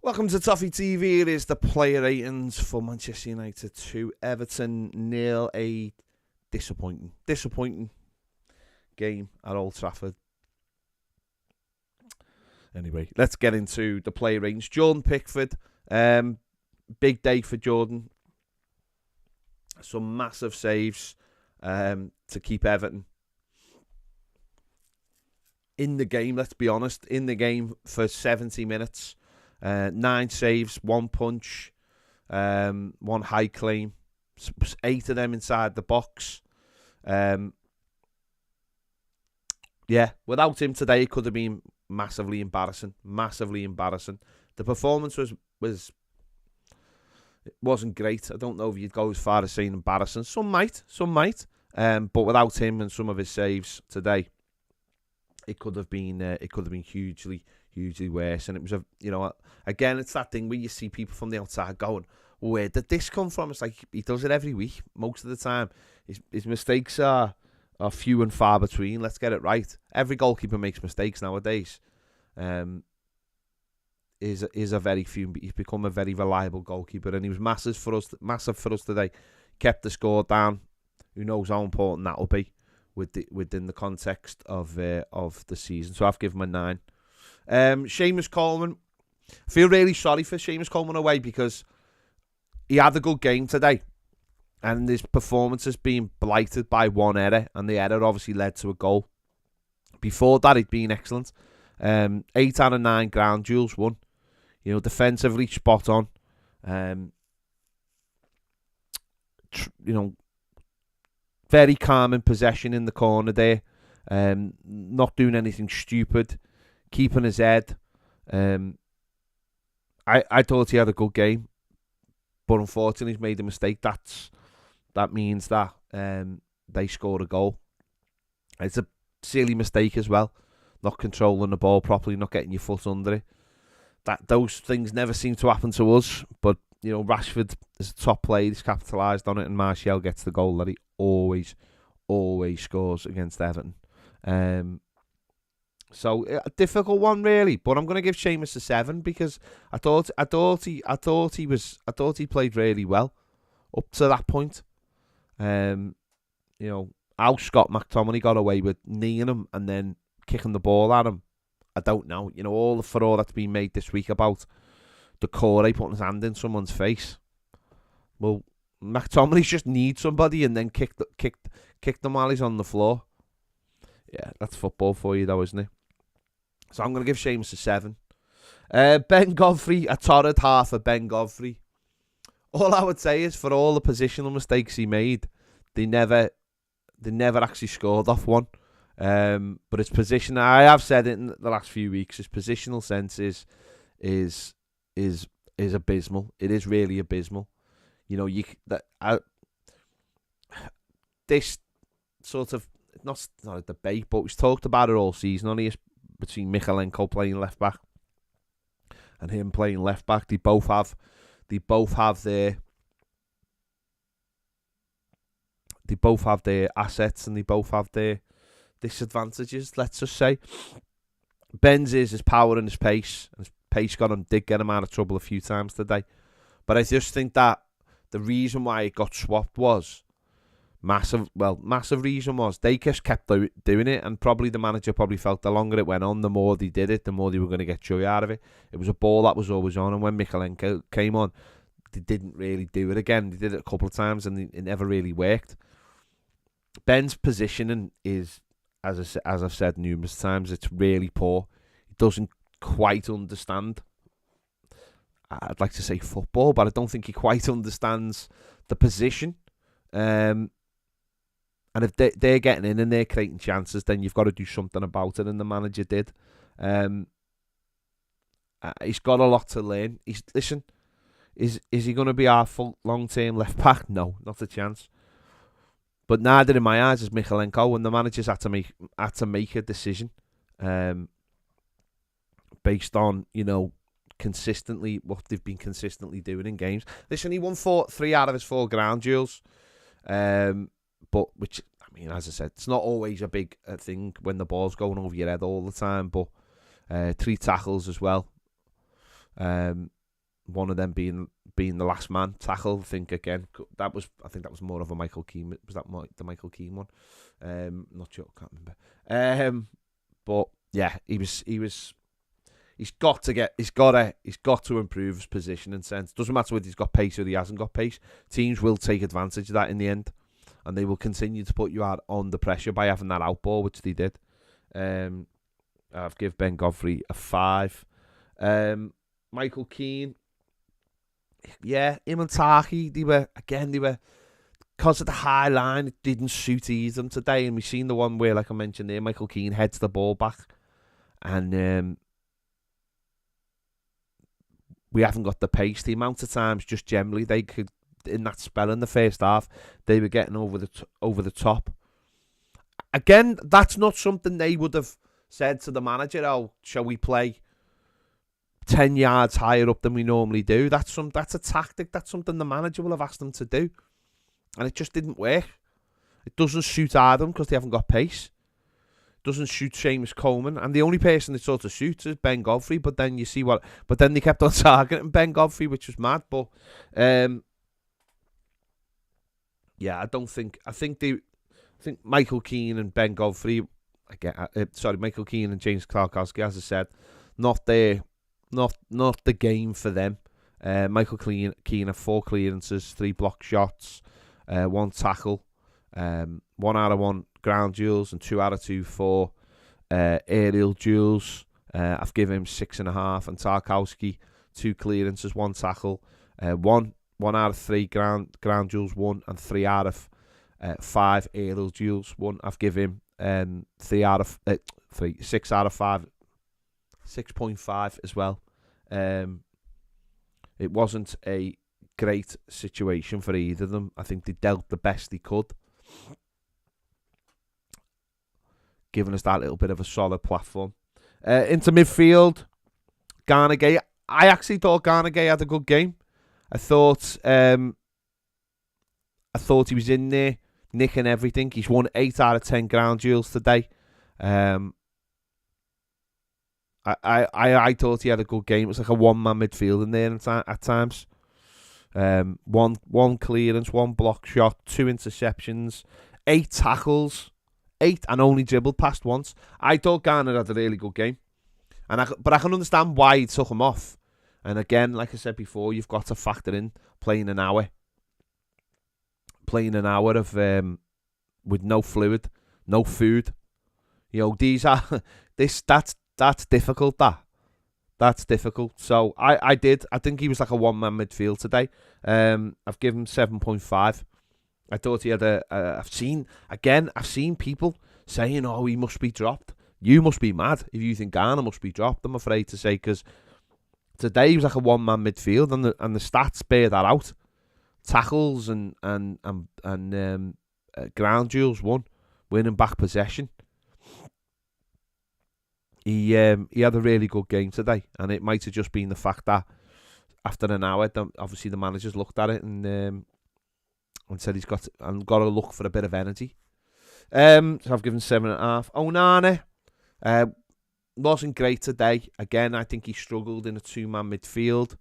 Welcome to Toffee TV. It is the player ratings for Manchester United 2, Everton 0. A disappointing game at Old Trafford. Anyway, let's get into the player ratings. Jordan Pickford, big day for Jordan. Some massive saves to keep Everton in the game, let's be honest. In the game for 70 minutes. 9 saves, 1 punch, 1 high claim, 8 of them inside the box. Without him today, it could have been massively embarrassing. The performance wasn't great. I don't know if you'd go as far as saying embarrassing. Some might. But without him and some of his saves today, it could have been hugely worse. And it was again, it's that thing where you see people from the outside going, where did this come from? It's like he does it every week, most of the time. His mistakes are few and far between. Let's get it right. Every goalkeeper makes mistakes nowadays. Is a very few. He's become a very reliable goalkeeper, and he was massive for us today. Kept the score down. Who knows how important that will be within the context of the season. So I've given him a 9. Seamus Coleman, I feel really sorry for Seamus Coleman away because he had a good game today and his performance has been blighted by 1 error, and the error obviously led to a goal. Before that, he'd been excellent. 8 out of 9 ground duels won. Defensively spot on. Very calm in possession in the corner there. Not doing anything stupid. Keeping his head. I thought he had a good game, but unfortunately he's made a mistake. That means that they scored a goal. It's a silly mistake as well. Not controlling the ball properly, not getting your foot under it. Those things never seem to happen to us. But Rashford is a top player. He's capitalised on it, and Martial gets the goal that he always scores against Everton. So a difficult one really, but I'm going to give Seamus a 7 because I thought he played really well up to that point. How Scott McTominay got away with kneeing him and then kicking the ball at him, I don't know. All that's been made this week about the Corey putting his hand in someone's face. Well, McTominay just needs somebody and then kick them while he's on the floor. Yeah, that's football for you though, isn't it? So I'm going to give Seamus a 7. Ben Godfrey, a torrid half of Ben Godfrey. All I would say is for all the positional mistakes he made, they never actually scored off one. But his position, I have said it in the last few weeks, his positional sense is abysmal. It is really abysmal. This sort of not a debate, but we've talked about it all season on here between Mykolenko playing left back and him playing left back. They both have their assets and they both have their disadvantages. Let's just say Ben's is his power and his pace. And his pace did get him out of trouble a few times today. But I just think that the reason why it got swapped was massive reason was they just kept doing it, and probably the manager felt the longer it went on, the more they did it, the more they were going to get joy out of it. It was a ball that was always on, and when Mykolenko came on, they didn't really do it again. They did it a couple of times, and it never really worked. Ben's positioning is, as I've said numerous times, it's really poor. He doesn't quite understand, I'd like to say football, but I don't think he quite understands the position. And if they're getting in and they're creating chances, then you've got to do something about it, and the manager did. He's got a lot to learn. Is he going to be our full long-term left back? No, not a chance. But neither in my eyes is Mykolenko, and the managers had to make a decision based on consistently what they've been consistently doing in games. Listen, he won 3 out of his 4 ground duels. But which, I mean, as I said, it's not always a big thing when the ball's going over your head all the time. But 3 tackles as well. One of them being the last man tackle. I think that was more of a Michael Keane. Was that the Michael Keane one? Not sure, can't remember. But yeah, he's got to improve his positioning sense. Doesn't matter whether he's got pace or he hasn't got pace. Teams will take advantage of that in the end, and they will continue to put you out under pressure by having that outball, which they did. I've give Ben Godfrey a 5. Michael Keane, yeah, him and Toffee, they were because of the high line, it didn't suit either them today, and we've seen the one where, like I mentioned there, Michael Keane heads the ball back, and we haven't got the pace. The amount of times, just generally, they could, in that spell in the first half, they were getting over the top. Again, that's not something they would have said to the manager, oh, shall we play 10 yards higher up than we normally do? That's a tactic. That's something the manager will have asked them to do. And it just didn't work. It doesn't suit Adam because they haven't got pace. It doesn't suit Seamus Coleman. And the only person that sort of suits is Ben Godfrey. But then you see what... But then they kept on targeting Ben Godfrey, which was mad. But, yeah, I think Michael Keane and Ben Godfrey... Michael Keane and James Tarkowski, as I said, not the game for them. Michael Keane had 4 clearances, 3 block shots, 1 tackle, 1 out of 1 ground duels, and 2 out of 2 for aerial duels. I've given him 6.5, and Tarkowski 2 clearances, 1 tackle, 1 out of 3 ground duels, 1, and 3 out of 5 aerial duels, 1. I've given him 6 out of 5, 6.5 as well. It wasn't a great situation for either of them. I think they dealt the best they could, giving us that little bit of a solid platform. Into midfield, Garner Gay. I actually thought Garner Gay had a good game. I thought he was in there, nicking everything. He's won 8 out of 10 ground duels today. I thought he had a good game. It was like a one-man midfield in there at times. One clearance, 1 block shot, 2 interceptions, 8 tackles, 8, and only dribbled past once. I thought Garner had a really good game, but I can understand why he took him off. And again, like I said before, you've got to factor in playing an hour of with no fluid, no food. That's difficult. That's difficult. So I think he was like a one-man midfield today. I've given him 7.5. I thought he had I've seen people saying, oh, he must be dropped. You must be mad if you think Garner must be dropped, I'm afraid to say, because today he was like a one-man midfield, and the stats bear that out. Tackles and ground duels won, winning back possession. He had a really good game today, and it might have just been the fact that after an hour, obviously the managers looked at it and said he's got to look for a bit of energy. So I've given 7.5. Onana wasn't great today. Again, I think he struggled in a 2-man midfield.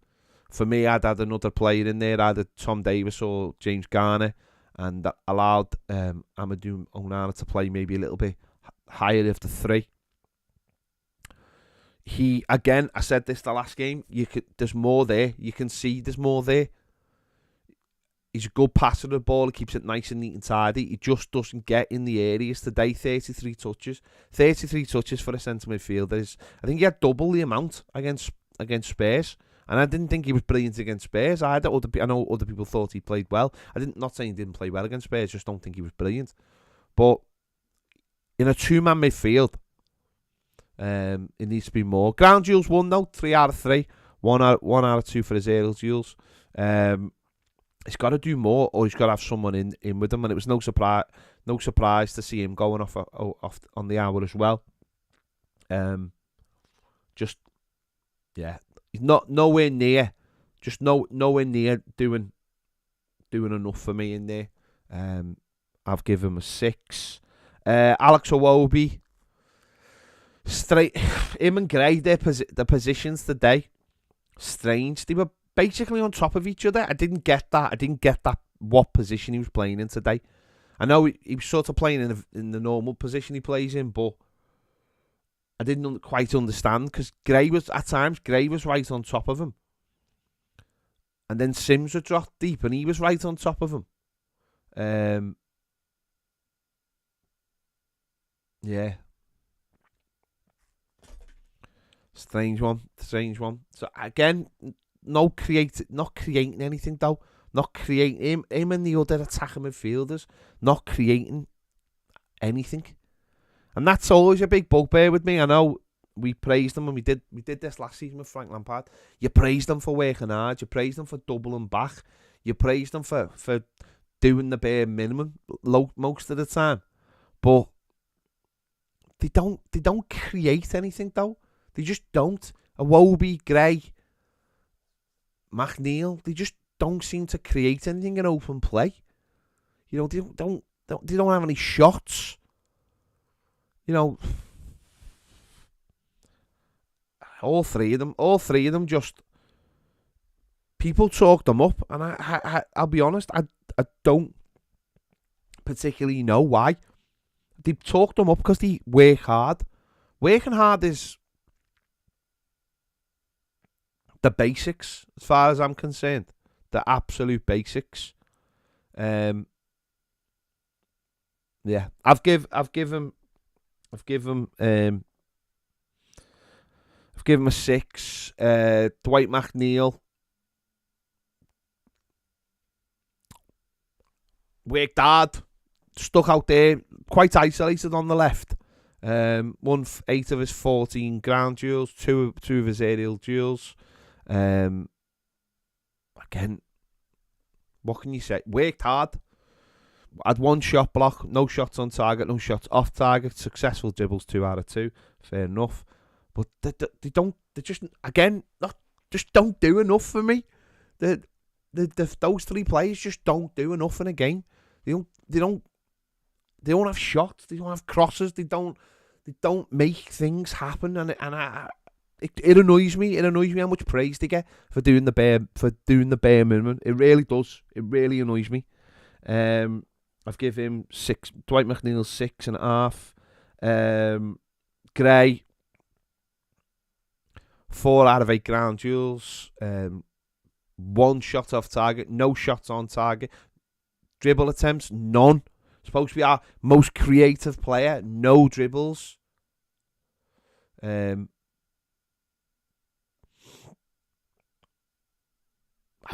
For me, I'd had another player in there, either Tom Davis or James Garner, and that allowed Amadou Onana to play maybe a little bit higher of the 3. I said this the last game, there's more there. You can see there's more there. He's a good passer of the ball. He keeps it nice and neat and tidy. He just doesn't get in the areas today. 33 touches for a centre midfielder. I think he had double the amount against Spurs. And I didn't think he was brilliant against Spurs. I know other people thought he played well. Not saying he didn't play well against Spurs, just don't think he was brilliant. But in a 2-man midfield, it needs to be more. Ground duels won though, 3 out of 3. 1 out of 2 for his aerial duels. He's got to do more, or he's got to have someone in with him. And it was no surprise to see him going off on the hour as well. He's nowhere near doing enough for me in there. I've given him a 6. Alex Iwobi, straight him and Gray, their positions today strange. They were basically on top of each other. I didn't get that what position he was playing in today. I know he was sort of playing in the normal position he plays in, but I didn't quite understand because Gray was right on top of him, and then Sims would drop deep, and he was right on top of him. Yeah, strange one. So again, not creating anything though. Not creating him and the other attacking midfielders, not creating anything. And that's always a big bugbear with me. I know we praised them, and we did this last season with Frank Lampard. You praised them for working hard. You praised them for doubling back. You praised them for doing the bare minimum most of the time. But they don't create anything though. They just don't. Iwobi, Gray, McNeil, they just don't seem to create anything in open play. You know, they don't have any shots. You know, all three of them just, people talk them up, and I'll be honest, I don't particularly know why. They talk them up because they work hard. Working hard is the basics, as far as I'm concerned. The absolute basics. Yeah, I've given him a 6. Dwight McNeil worked hard, stuck out there, quite isolated on the left. Won 8 of his 14 ground duels, two of his aerial duels. Again, what can you say? Worked hard. Had 1 shot block, no shots on target, no shots off target. Successful dribbles, 2 out of 2. Fair enough. But they don't do enough for me. Those 3 players just don't do enough in a game. They don't have shots. They don't have crosses. They don't make things happen. And it annoys me. It annoys me how much praise they get for doing the bare minimum. It really does. It really annoys me. I've given him 6. Dwight McNeil 6.5. Gray 4 out of 8 ground duels. 1 shot off target. No shots on target. Dribble attempts, none. Supposed to be our most creative player. No dribbles. I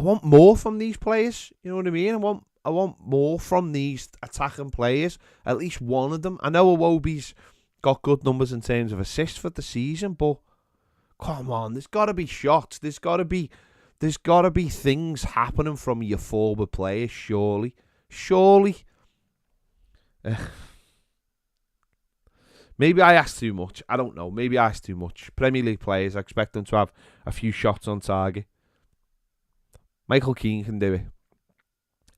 want more from these players. You know what I mean? I want more from these attacking players. At least one of them. I know Iwobi's got good numbers in terms of assists for the season, but come on, there's got to be shots. There's got to be things happening from your forward players. Surely. Maybe I asked too much. I don't know. Maybe I asked too much. Premier League players, I expect them to have a few shots on target. Michael Keane can do it.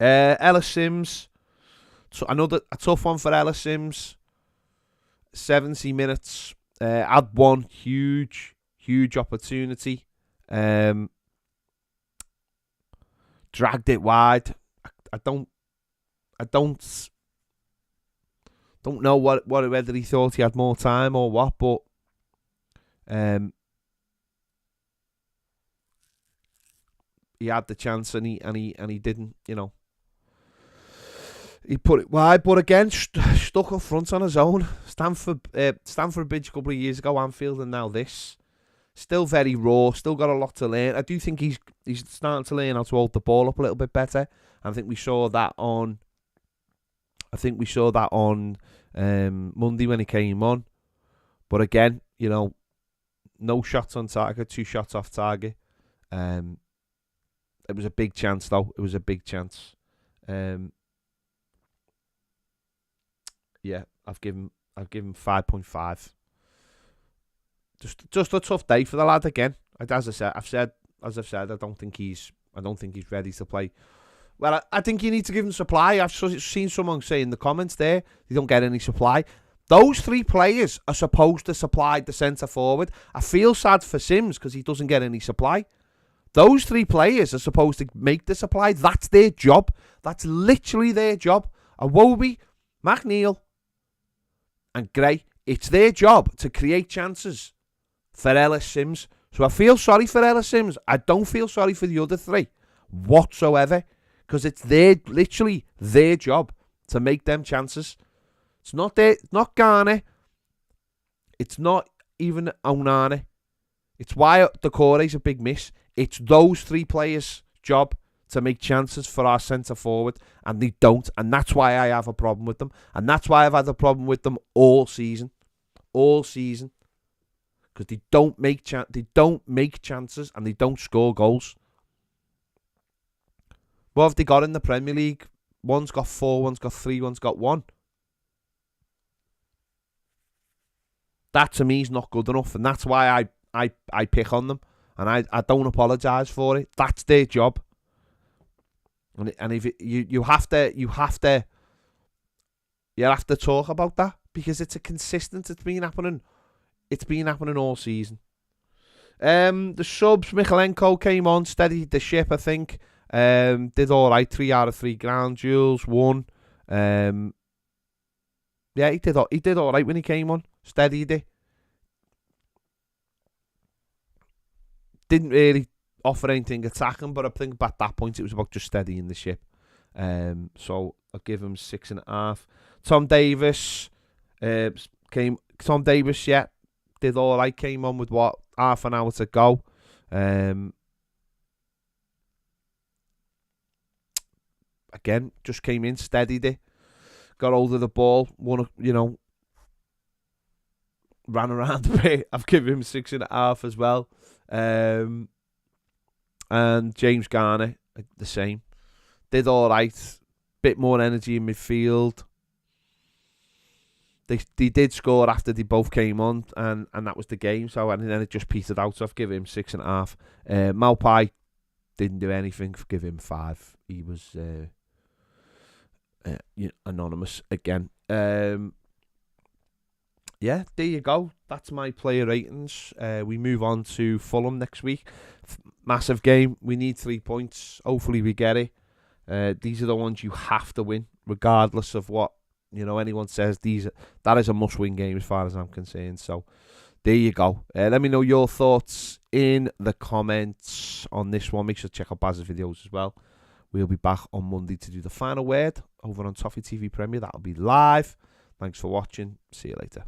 Ellis Sims. So a tough one for Ellis Sims. 70 minutes. Had 1 huge opportunity. Dragged it wide. I don't know whether he thought he had more time or what, but he had the chance and he didn't, you know. He put it wide, but again, stuck up front on his own. Stamford Bridge a couple of years ago, Anfield, and now this. Still very raw, still got a lot to learn. I do think he's starting to learn how to hold the ball up a little bit better. I think we saw that on Monday when he came on. But again, you know, no shots on target, 2 shots off target. It was a big chance though. It was a big chance. Yeah, I've given 5.5. Just a tough day for the lad again. As I've said, I don't think he's ready to play. Well, I think you need to give him supply. I've seen someone say in the comments there they don't get any supply. Those 3 players are supposed to supply the centre forward. I feel sad for Sims because he doesn't get any supply. Those 3 players are supposed to make the supply. That's their job. That's literally their job. Iwobi, McNeil, and Gray. It's their job to create chances for Ellis Sims. So I feel sorry for Ellis Sims. I don't feel sorry for the other 3 whatsoever, because it's literally their job to make them chances. It's not Garner. It's not even Onana. It's why Decore's a big miss. It's those 3 players' job to make chances for our centre forward, and they don't, and that's why I have a problem with them, and that's why I've had a problem with them all season, because they don't make chances and they don't score goals. What have they got in the Premier League? One's got 4, one's got 3, one's got 1. That to me is not good enough, and that's why I pick on them, and I don't apologise for it. That's their job, and if you have to talk about that, because it's a consistent. It's been happening all season. The subs, Michalenko came on, steadied the ship, I think. Did all right, 3 out of 3 ground duels, won. Yeah, he did all right when he came on, steadied it. Didn't really offer anything attacking, but I think at that point it was about just steadying the ship. So I'll give him 6.5. Tom Davis, yeah, did all right. Came on with half an hour to go. Again, just came in, steadied it, got hold of the ball, ran around a bit. I've given him 6.5 as well. And James Garner, the same. Did all right. Bit more energy in midfield. They did score after they both came on, and that was the game. So and then it just petered out. So I've given him 6.5. Malpai didn't do anything. I've given him 5. He was anonymous again. Yeah, there you go. That's my player ratings. We move on to Fulham next week. Massive game. We need 3 points. Hopefully we get it. These are the ones you have to win, regardless of what anyone says. That is a must-win game as far as I'm concerned. So there you go. Let me know your thoughts in the comments on this one. Make sure to check out Baz's videos as well. We'll be back on Monday to do the final word over on Toffee TV Premier. That'll be live. Thanks for watching. See you later.